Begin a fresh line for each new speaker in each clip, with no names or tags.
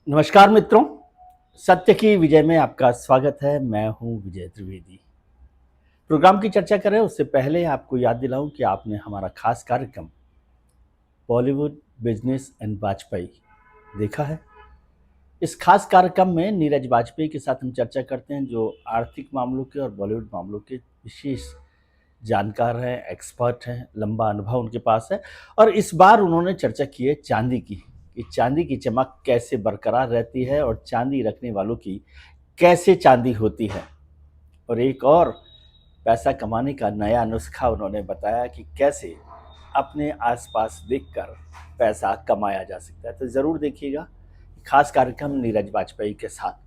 नमस्कार मित्रों, सत्य की विजय में आपका स्वागत है। मैं हूं विजय त्रिवेदी। प्रोग्राम की चर्चा करें उससे पहले आपको याद दिलाऊं कि आपने हमारा खास कार्यक्रम बॉलीवुड बिजनेस एंड वाजपेयी देखा है। इस खास कार्यक्रम में नीरज वाजपेयी के साथ हम चर्चा करते हैं, जो आर्थिक मामलों के और बॉलीवुड मामलों के विशेष जानकार हैं, एक्सपर्ट हैं, लंबा अनुभव उनके पास है। और इस बार उन्होंने चर्चा की है चांदी की, कि चांदी की चमक कैसे बरकरार रहती है और चांदी रखने वालों की कैसे चांदी होती है। और एक और पैसा कमाने का नया नुस्खा उन्होंने बताया कि कैसे अपने आसपास देखकर पैसा कमाया जा सकता है। तो ज़रूर देखिएगा खास कार्यक्रम नीरज वाजपेयी के साथ।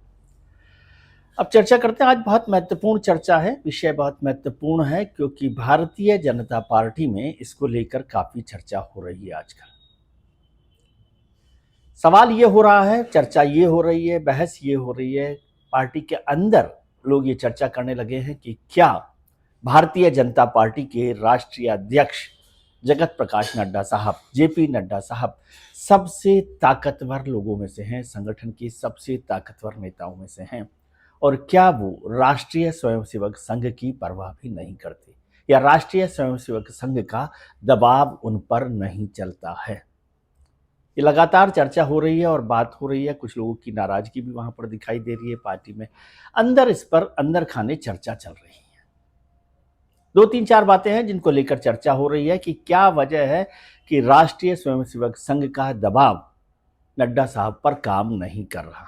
अब चर्चा करते हैं। आज बहुत महत्वपूर्ण चर्चा है, विषय बहुत महत्वपूर्ण है, क्योंकि भारतीय जनता पार्टी में इसको लेकर काफ़ी चर्चा हो रही है आजकल। सवाल ये हो रहा है, चर्चा ये हो रही है, बहस ये हो रही है, पार्टी के अंदर लोग ये चर्चा करने लगे हैं कि क्या भारतीय जनता पार्टी के राष्ट्रीय अध्यक्ष जगत प्रकाश नड्डा साहब, जेपी नड्डा साहब सबसे ताकतवर लोगों में से हैं, संगठन के सबसे ताकतवर नेताओं में से हैं, और क्या वो राष्ट्रीय स्वयंसेवक संघ की परवाह भी नहीं करते, या राष्ट्रीय स्वयंसेवक संघ का दबाव उन पर नहीं चलता है। ये लगातार चर्चा हो रही है और बात हो रही है। कुछ लोगों की नाराजगी भी वहां पर दिखाई दे रही है पार्टी में। अंदर इस पर अंदर खाने चर्चा चल रही है। दो तीन चार बातें हैं जिनको लेकर चर्चा हो रही है कि क्या वजह है कि राष्ट्रीय स्वयंसेवक संघ का दबाव नड्डा साहब पर काम नहीं कर रहा।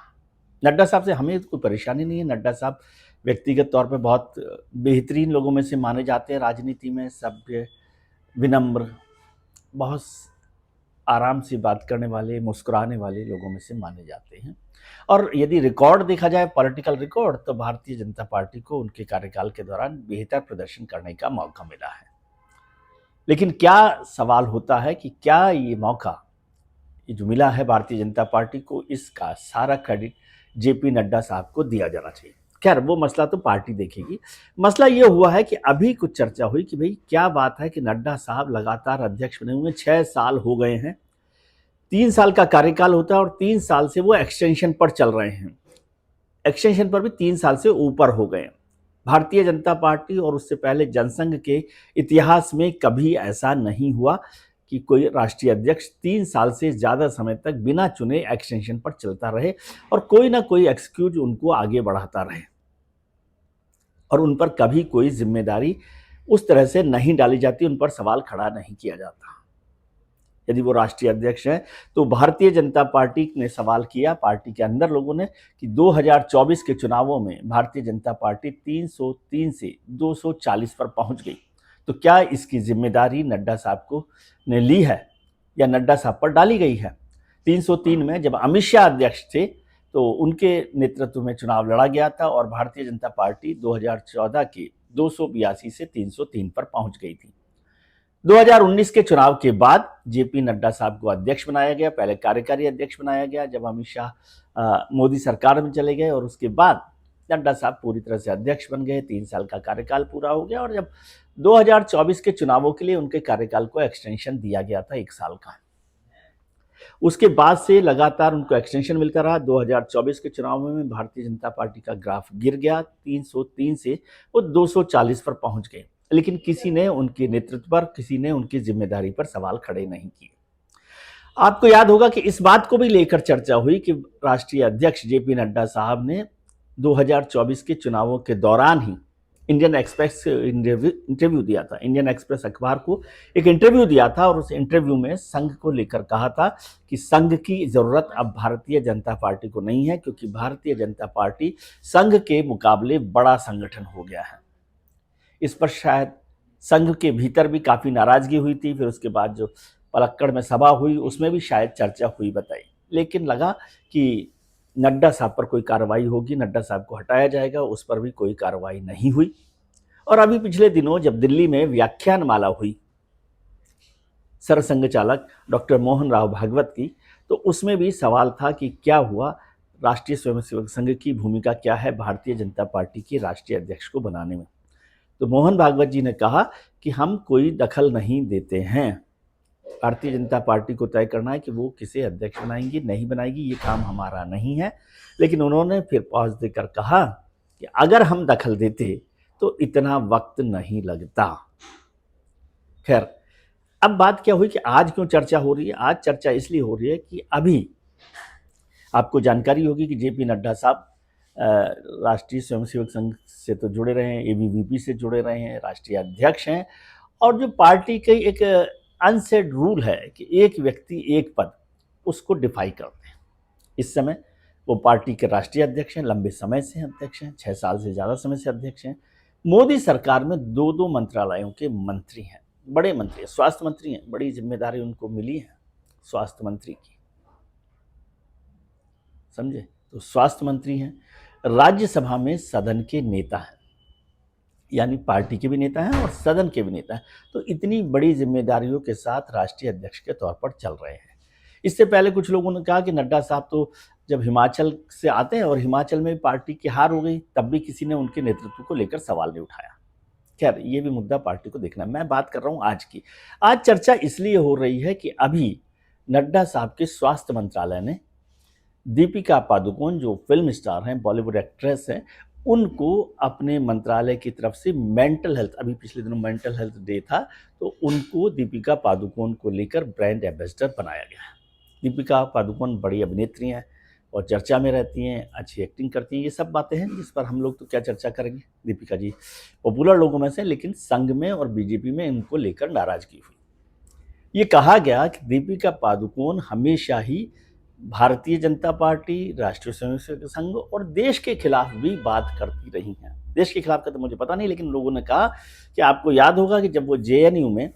नड्डा साहब से हमें कोई परेशानी नहीं है। नड्डा साहब व्यक्तिगत तौर पे बहुत बेहतरीन लोगों में से माने जाते हैं, राजनीति में सभ्य, विनम्र, बहुत आराम से बात करने वाले, मुस्कुराने वाले लोगों में से माने जाते हैं। और यदि रिकॉर्ड देखा जाए, पॉलिटिकल रिकॉर्ड, तो भारतीय जनता पार्टी को उनके कार्यकाल के दौरान बेहतर प्रदर्शन करने का मौका मिला है। लेकिन क्या सवाल होता है कि क्या ये मौका, ये जो मिला है भारतीय जनता पार्टी को, इसका सारा क्रेडिट जेपी नड्डा साहब को दिया जाना चाहिए। खैर, वो मसला तो पार्टी देखेगी। मसला ये हुआ है कि अभी कुछ चर्चा हुई कि भाई क्या बात है कि नड्डा साहब लगातार अध्यक्ष बने हुए 6 साल हो गए हैं। 3 साल का कार्यकाल होता है और 3 साल से वो एक्सटेंशन पर चल रहे हैं। एक्सटेंशन पर भी 3 साल से ऊपर हो गए। भारतीय जनता पार्टी और उससे पहले जनसंघ के इतिहास में कभी ऐसा नहीं हुआ कि कोई राष्ट्रीय अध्यक्ष 3 साल से ज़्यादा समय तक बिना चुने एक्सटेंशन पर चलता रहे और कोई ना कोई एक्सक्यूज उनको आगे बढ़ाता रहे, और उन पर कभी कोई जिम्मेदारी उस तरह से नहीं डाली जाती, उन पर सवाल खड़ा नहीं किया जाता। यदि वो राष्ट्रीय अध्यक्ष हैं तो भारतीय जनता पार्टी ने सवाल किया, पार्टी के अंदर लोगों ने, कि 2024 के चुनावों में भारतीय जनता पार्टी 303 से 240 पर पहुंच गई, तो क्या इसकी जिम्मेदारी नड्डा साहब को ने ली है या नड्डा साहब पर डाली गई है। 303 में जब अमित शाह अध्यक्ष थे तो उनके नेतृत्व में चुनाव लड़ा गया था और भारतीय जनता पार्टी 2014 के 282 से 303 पर पहुंच गई थी। 2019 के चुनाव के बाद जेपी नड्डा साहब को अध्यक्ष बनाया गया, पहले कार्यकारी अध्यक्ष बनाया गया जब अमित शाह मोदी सरकार में चले गए, और उसके बाद नड्डा साहब पूरी तरह से अध्यक्ष बन गए। 3 साल का कार्यकाल पूरा हो गया और जब 2024 के चुनावों के लिए उनके कार्यकाल को एक्सटेंशन दिया गया था 1 साल का, उसके बाद से लगातार उनको एक्सटेंशन मिलता रहा। 2024 के चुनाव में भारतीय जनता पार्टी का ग्राफ गिर गया, 303 से वो 240 पर पहुंच गए, लेकिन किसी ने उनके नेतृत्व पर, किसी ने उनकी जिम्मेदारी पर सवाल खड़े नहीं किए। आपको याद होगा कि इस बात को भी लेकर चर्चा हुई कि राष्ट्रीय अध्यक्ष जेपी नड्डा साहब ने 2024 के चुनावों के दौरान ही इंडियन एक्सप्रेस इंटरव्यू दिया था, इंडियन एक्सप्रेस अखबार को एक इंटरव्यू दिया था, और उस इंटरव्यू में संघ को लेकर कहा था कि संघ की जरूरत अब भारतीय जनता पार्टी को नहीं है, क्योंकि भारतीय जनता पार्टी संघ के मुकाबले बड़ा संगठन हो गया है। इस पर शायद संघ के भीतर भी काफी नाराजगी हुई थी। फिर उसके बाद जो पलक्कड़ में सभा हुई उसमें भी शायद चर्चा हुई बताई, लेकिन लगा कि नड्डा साहब पर कोई कार्रवाई होगी, नड्डा साहब को हटाया जाएगा, उस पर भी कोई कार्रवाई नहीं हुई। और अभी पिछले दिनों जब दिल्ली में व्याख्यान माला हुई सरसंघ चालक डॉक्टर मोहन राव भागवत की, तो उसमें भी सवाल था कि क्या हुआ, राष्ट्रीय स्वयंसेवक संघ की भूमिका क्या है भारतीय जनता पार्टी के राष्ट्रीय अध्यक्ष को बनाने में। तो मोहन भागवत जी ने कहा कि हम कोई दखल नहीं देते हैं, भारतीय जनता पार्टी को तय करना है कि वो किसे अध्यक्ष बनाएंगी, नहीं बनाएगी, ये काम हमारा नहीं है। लेकिन उन्होंने फिर पॉज देकर कहा कि अगर हम दखल देते तो इतना वक्त नहीं लगता। खैर, अब बात क्या हुई कि आज क्यों चर्चा हो रही है? आज चर्चा इसलिए हो रही है कि अभी आपको जानकारी होगी कि जेपी नड्डा साहब राष्ट्रीय स्वयंसेवक संघ से तो जुड़े रहे हैं, एबीवीपी से जुड़े रहे हैं, राष्ट्रीय अध्यक्ष हैं। और जो पार्टी की एक अनसेड रूल है कि एक व्यक्ति एक पद, उसको डिफाई करते हैं। इस समय वो पार्टी के राष्ट्रीय अध्यक्ष हैं, लंबे समय से अध्यक्ष हैं, 6 साल से ज़्यादा समय से अध्यक्ष हैं। मोदी सरकार में 2-2 मंत्रालयों के मंत्री हैं, बड़े मंत्री हैं, स्वास्थ्य मंत्री हैं, बड़ी जिम्मेदारी उनको मिली है स्वास्थ्य मंत्री की, समझे? तो स्वास्थ्य मंत्री हैं, राज्यसभा में सदन के नेता हैं, यानी पार्टी के भी नेता हैं और सदन के भी नेता हैं। तो इतनी बड़ी जिम्मेदारियों के साथ राष्ट्रीय अध्यक्ष के तौर पर चल रहे हैं। इससे पहले कुछ लोगों ने कहा कि नड्डा साहब तो जब हिमाचल से आते हैं और हिमाचल में पार्टी की हार हो गई, तब भी किसी ने उनके नेतृत्व को लेकर सवाल नहीं उठाया। खैर, ये भी मुद्दा पार्टी को देखना है। मैं बात कर रहा हूँ आज की। आज चर्चा इसलिए हो रही है कि अभी नड्डा साहब के स्वास्थ्य मंत्रालय ने दीपिका पादुकोण, जो फिल्म स्टार हैं, बॉलीवुड एक्ट्रेस हैं, उनको अपने मंत्रालय की तरफ से मेंटल हेल्थ, अभी पिछले दिनों मेंटल हेल्थ डे था, तो उनको दीपिका पादुकोण को लेकर ब्रांड एम्बेसडर बनाया गया है। दीपिका पादुकोण बड़ी अभिनेत्री हैं और चर्चा में रहती हैं, अच्छी एक्टिंग करती हैं। ये सब बातें हैं जिस पर हम लोग तो क्या चर्चा करेंगे। दीपिका जी पॉपुलर लोगों में से, लेकिन संघ में और बीजेपी में इनको लेकर नाराजगी हुई। ये कहा गया कि दीपिका पादुकोण हमेशा ही भारतीय जनता पार्टी, राष्ट्रीय स्वयंसेवक संघ और देश के खिलाफ भी बात करती रही हैं। देश के खिलाफ का तो मुझे पता नहीं, लेकिन लोगों ने कहा कि आपको याद होगा कि जब वो जेएनयू में,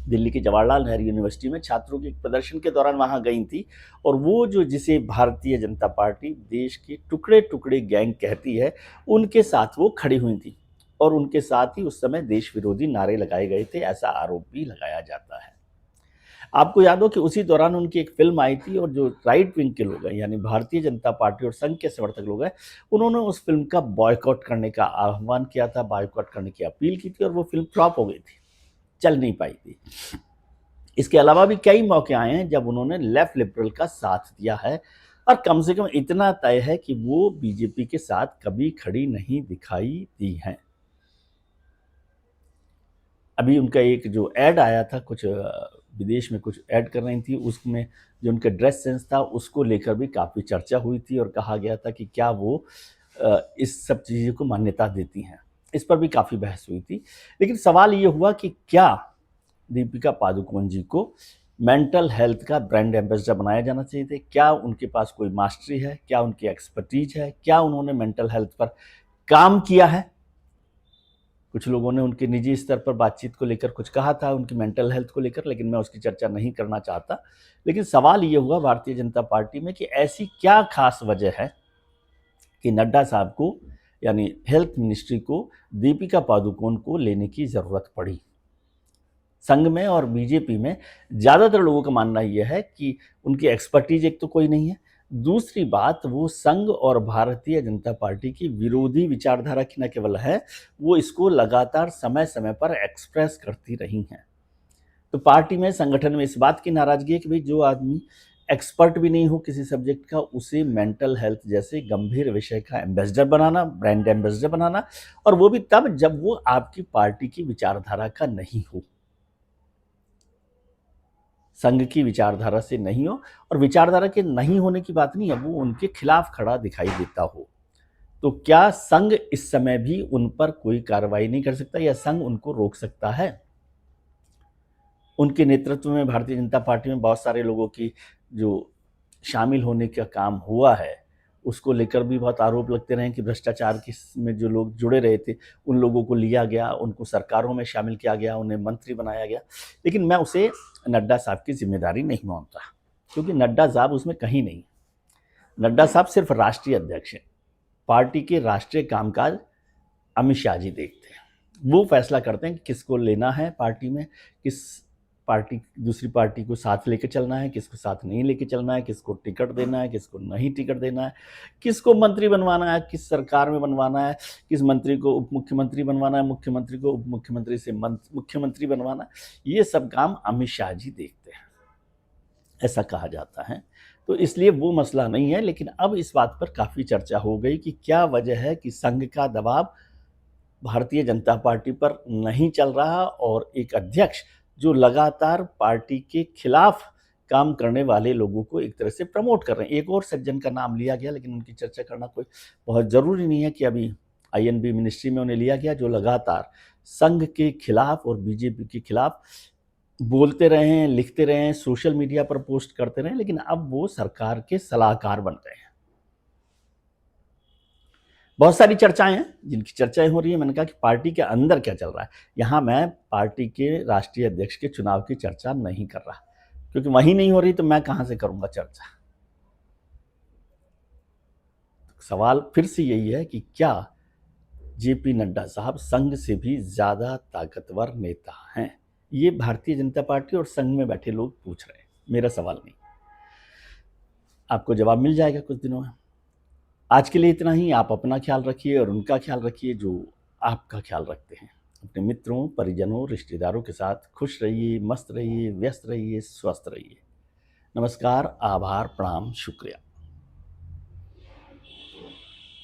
दिल्ली की जवाहरलाल नेहरू यूनिवर्सिटी में छात्रों के प्रदर्शन के दौरान वहां गई थी, और वो जो जिसे भारतीय जनता पार्टी देश के टुकड़े टुकड़े गैंग कहती है, उनके साथ वो खड़ी हुई थी और उनके साथ ही उस समय देश विरोधी नारे लगाए गए थे, ऐसा आरोप भी लगाया जाता है। आपको याद हो कि उसी दौरान उनकी एक फिल्म आई थी और जो राइट विंग के लोग हैं, यानी भारतीय जनता पार्टी और संघ के समर्थक लोग हैं, उन्होंने उस फिल्म का बॉयकॉट करने का आह्वान किया था, बॉयकॉट करने की अपील की थी, और वो फिल्म फ्लॉप हो गई थी, चल नहीं पाई थी। इसके अलावा भी कई मौके आए हैं जब उन्होंने लेफ्ट लिबरल का साथ दिया है, और कम से कम इतना तय है कि वो बीजेपी के साथ कभी खड़ी नहीं दिखाई दी हैं। अभी उनका एक जो ऐड आया था, कुछ विदेश में कुछ ऐड कर रही थी, उसमें जो उनका ड्रेस सेंस था उसको लेकर भी काफ़ी चर्चा हुई थी और कहा गया था कि क्या वो इस सब चीज़ों को मान्यता देती हैं। इस पर भी काफ़ी बहस हुई थी। लेकिन सवाल ये हुआ कि क्या दीपिका पादुकोण जी को मेंटल हेल्थ का ब्रांड एम्बेसडर बनाया जाना चाहिए थे? क्या उनके पास कोई मास्टरी है? क्या उनकी एक्सपर्टीज है? क्या उन्होंने मेंटल हेल्थ पर काम किया है? कुछ लोगों ने उनके निजी स्तर पर बातचीत को लेकर कुछ कहा था, उनकी मेंटल हेल्थ को लेकर, लेकिन मैं उसकी चर्चा नहीं करना चाहता। लेकिन सवाल ये हुआ भारतीय जनता पार्टी में कि ऐसी क्या खास वजह है कि नड्डा साहब को, यानी हेल्थ मिनिस्ट्री को, दीपिका पादुकोण को लेने की ज़रूरत पड़ी। संघ में और बीजेपी में ज़्यादातर लोगों का मानना यह है कि उनकी एक्सपर्टीज एक तो कोई नहीं है, दूसरी बात वो संघ और भारतीय जनता पार्टी की विरोधी विचारधारा की न केवल है, वो इसको लगातार समय समय पर एक्सप्रेस करती रही हैं। तो पार्टी में, संगठन में इस बात की नाराजगी है कि भाई जो आदमी एक्सपर्ट भी नहीं हो किसी सब्जेक्ट का, उसे मेंटल हेल्थ जैसे गंभीर विषय का एम्बेसडर बनाना, ब्रांड एम्बेसडर बनाना, और वो भी तब जब वो आपकी पार्टी की विचारधारा का नहीं हो, संघ की विचारधारा से नहीं हो। और विचारधारा के नहीं होने की बात नहीं है, वो उनके खिलाफ खड़ा दिखाई देता हो। तो क्या संघ इस समय भी उन पर कोई कार्रवाई नहीं कर सकता, या संघ उनको रोक सकता है? उनके नेतृत्व में भारतीय जनता पार्टी में बहुत सारे लोगों की जो शामिल होने का काम हुआ है, उसको लेकर भी बहुत आरोप लगते रहे कि भ्रष्टाचार में जो लोग जुड़े रहे थे उन लोगों को लिया गया, उनको सरकारों में शामिल किया गया, उन्हें मंत्री बनाया गया। लेकिन मैं उसे नड्डा साहब की जिम्मेदारी नहीं मानता, क्योंकि नड्डा साहब उसमें कहीं नहीं। नड्डा साहब सिर्फ राष्ट्रीय अध्यक्ष हैं, पार्टी के राष्ट्रीय कामकाज अमित शाह जी देखते हैं। वो फैसला करते हैं कि किसको लेना है पार्टी में, किस पार्टी दूसरी पार्टी को साथ लेके चलना है, किसको साथ नहीं लेके चलना है, किसको टिकट देना है, किसको नहीं टिकट देना है, किसको मंत्री बनवाना है, किस सरकार में बनवाना है, किस मंत्री को उप मुख्यमंत्री बनवाना है, मुख्यमंत्री को उप मुख्यमंत्री से मुख्यमंत्री बनवाना है, ये सब काम अमित शाह जी देखते हैं, ऐसा कहा जाता है। तो इसलिए वो मसला नहीं है। लेकिन अब इस बात पर काफ़ी चर्चा हो गई कि क्या वजह है कि संघ का दबाव भारतीय जनता पार्टी पर नहीं चल रहा और एक अध्यक्ष जो लगातार पार्टी के खिलाफ काम करने वाले लोगों को एक तरह से प्रमोट कर रहे हैं। एक और सज्जन का नाम लिया गया, लेकिन उनकी चर्चा करना कोई बहुत ज़रूरी नहीं है कि अभी आईएनबी मिनिस्ट्री में उन्हें लिया गया, जो लगातार संघ के खिलाफ और बीजेपी के खिलाफ बोलते रहे हैं, लिखते रहे हैं, सोशल मीडिया पर पोस्ट करते रहे, लेकिन अब वो सरकार के सलाहकार बन गए हैं। बहुत सारी चर्चाएं हैं, जिनकी चर्चाएं हो रही है। मैंने कहा कि पार्टी के अंदर क्या चल रहा है, यहां मैं पार्टी के राष्ट्रीय अध्यक्ष के चुनाव की चर्चा नहीं कर रहा, क्योंकि वहीं नहीं हो रही तो मैं कहां से करूंगा चर्चा। सवाल फिर से यही है कि क्या जेपी नड्डा साहब संघ से भी ज्यादा ताकतवर नेता हैं? ये भारतीय जनता पार्टी और संघ में बैठे लोग पूछ रहे हैं, मेरा सवाल नहीं। आपको जवाब मिल जाएगा कुछ दिनों में। आज के लिए इतना ही। आप अपना ख्याल रखिए और उनका ख्याल रखिए जो आपका ख्याल रखते हैं। अपने मित्रों, परिजनों, रिश्तेदारों के साथ खुश रहिए, मस्त रहिए, व्यस्त रहिए, स्वस्थ रहिए। नमस्कार, आभार, प्रणाम, शुक्रिया।